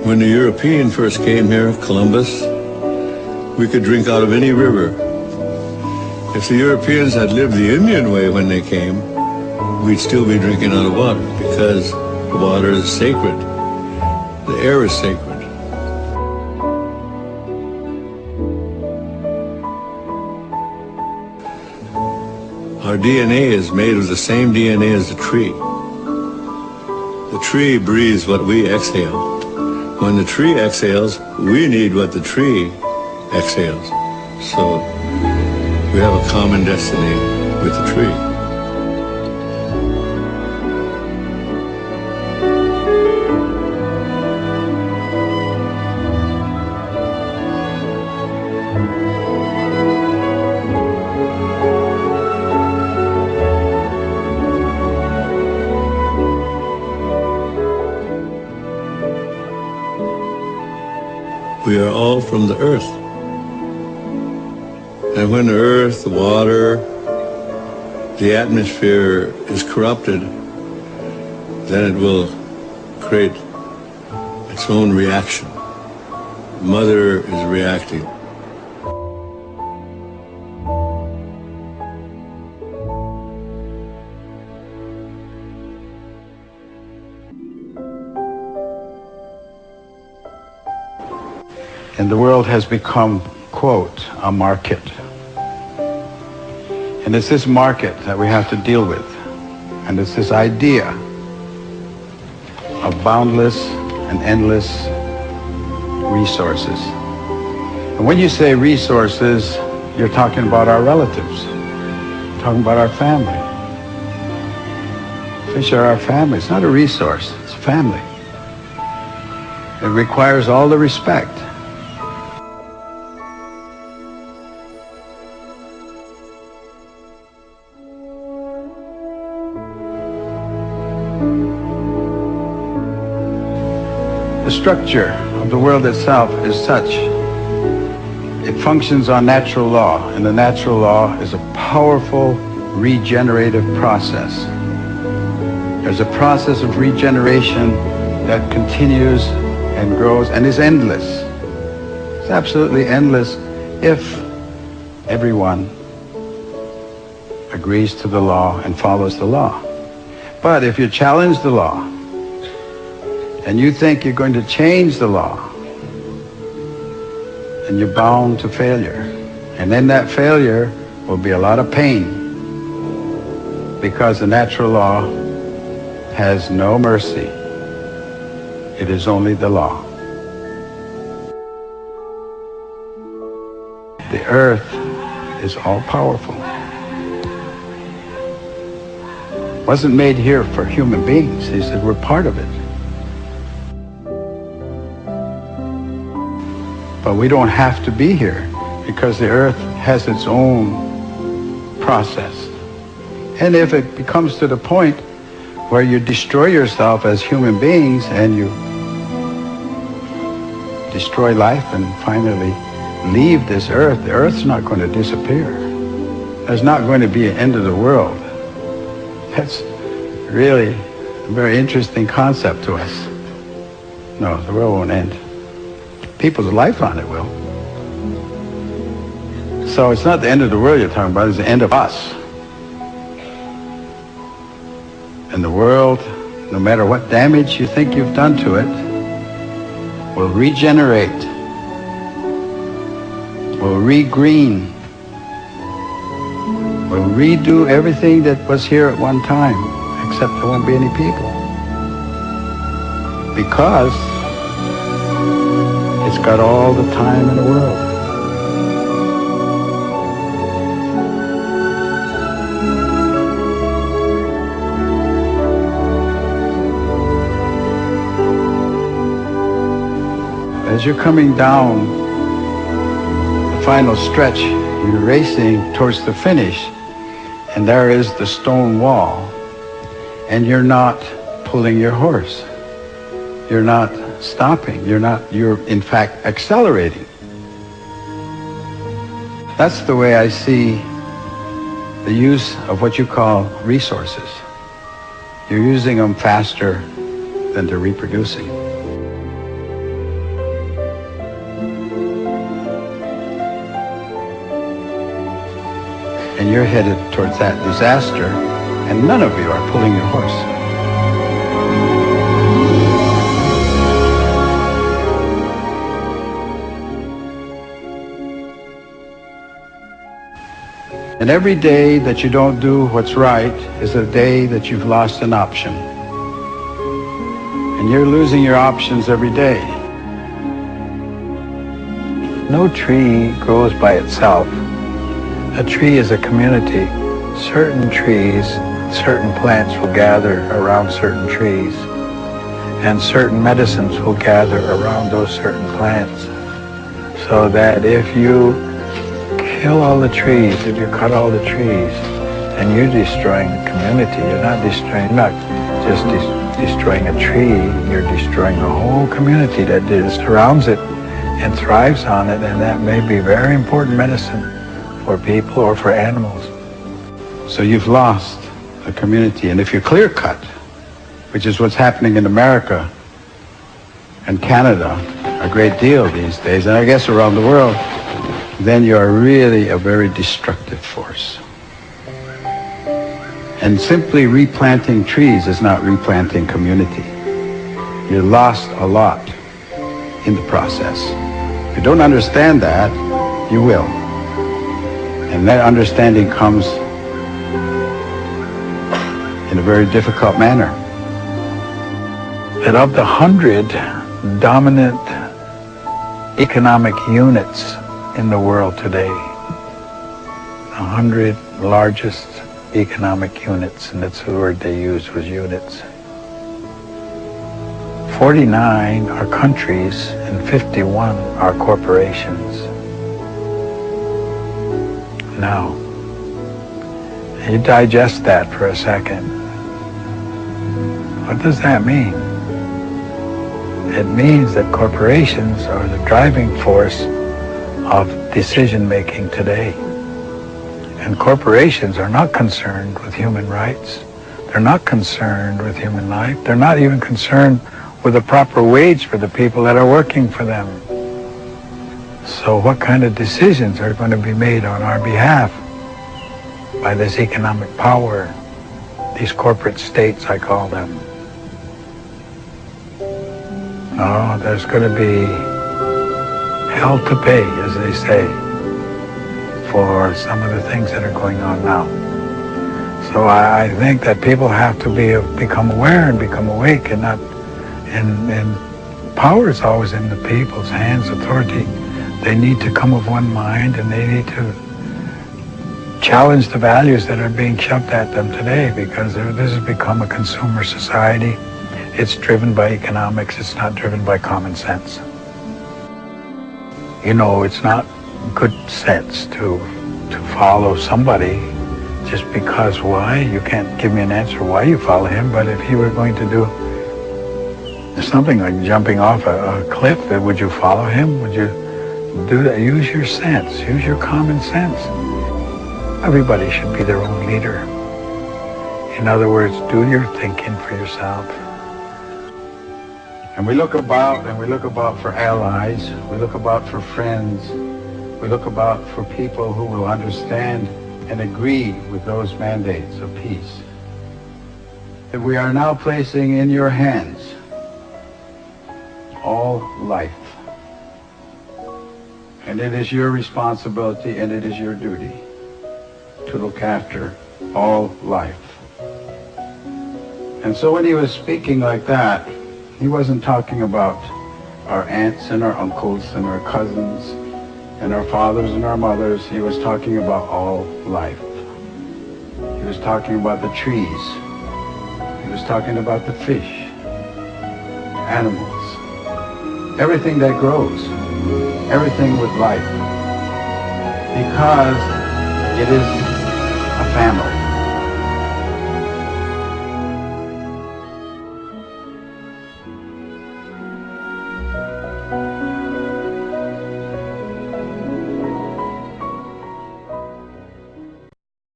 When the European first came here, Columbus, we could drink out of any river. If the Europeans had lived the Indian way when they came, we'd still be drinking out of water because the water is sacred. The air is sacred. Our DNA is made of the same DNA as the tree. The tree breathes what we exhale. When the tree exhales, we need what the tree exhales. So we have a common destiny with the tree. We are all from the earth. And when the earth, the water, the atmosphere is corrupted, then it will create its own reaction. Mother is reacting. And the world has become, quote, a market. And it's this market that we have to deal with. And it's this idea of boundless and endless resources. And when you say resources, you're talking about our relatives. You're talking about our family. Fish are our family. It's not a resource, it's a family. It requires all the respect. The structure of the world itself is such. It functions on natural law, and the natural law is a powerful regenerative process. There's a process of regeneration that continues and grows and is endless. It's absolutely endless if everyone agrees to the law and follows the law. But if you challenge the law, and you think you're going to change the law, then you're bound to failure. And in that failure will be a lot of pain, because the natural law has no mercy. It is only the law. The earth is all-powerful. It wasn't made here for human beings. He said we're part of it. But we don't have to be here because the earth has its own process. And if it becomes to the point where you destroy yourself as human beings and you destroy life and finally leave this earth, the earth's not going to disappear. There's not going to be an end of the world. That's really a very interesting concept to us. No, the world won't end. People's life on it will. So it's not the end of the world you're talking about, it's the end of us. And the world, no matter what damage you think you've done to it, will regenerate, will regreen, will redo everything that was here at one time, except there won't be any people. Because it's got all the time in the world. As you're coming down the final stretch, you're racing towards the finish, and there is the stone wall, and you're not pulling your horse. You're not stopping. You're in fact accelerating. That's the way I see the use of what you call resources. You're using them faster than they're reproducing. you're headed towards that disaster, and none of you are pulling your horse. And every day that you don't do what's right is a day that you've lost an option. And you're losing your options every day. No tree grows by itself. A tree is a community. Certain trees, certain plants will gather around certain trees, and certain medicines will gather around those certain plants. So that if you kill all the trees, if you cut all the trees, then you're destroying the community. You're not just destroying a tree, you're destroying the whole community that surrounds it and thrives on it, and that may be very important medicine for people or for animals. So you've lost a community, and if you clear cut, which is what's happening in America and Canada a great deal these days, and I guess around the world, then you are really a very destructive force. And simply replanting trees is not replanting community. You lost a lot in the process. If you don't understand that, you will. And that understanding comes in a very difficult manner. That of the 100 dominant economic units in the world today, 100 largest economic units, and that's the word they used, was units. 49 are countries and 51 are corporations. Now, you digest that for a second. What does that mean? It means that corporations are the driving force of decision-making today. And corporations are not concerned with human rights. They're not concerned with human life. They're not even concerned with a proper wage for the people that are working for them. So what kind of decisions are going to be made on our behalf by this economic power, these corporate states, I call them? Oh, there's going to be hell to pay, as they say, for some of the things that are going on now. So I think that people have to become aware and become awake, and not, and power is always in the people's hands, authority. They need to come of one mind, and they need to challenge the values that are being shoved at them today, because this has become a consumer society. It's driven by economics, it's not driven by common sense. You know, it's not good sense to follow somebody just because. Why? You can't give me an answer why you follow him, but if he were going to do something like jumping off a cliff, would you follow him? Would you do that? Use your sense, use your common sense. Everybody should be their own leader. In other words, do your thinking for yourself. And we look about for allies, we look about for friends, we look about for people who will understand and agree with those mandates of peace. That we are now placing in your hands all life. And it is your responsibility and it is your duty to look after all life. And so when he was speaking like that, he wasn't talking about our aunts and our uncles and our cousins and our fathers and our mothers. He was talking about all life. He was talking about the trees. He was talking about the fish, animals, everything that grows, everything with life. Because it is a family.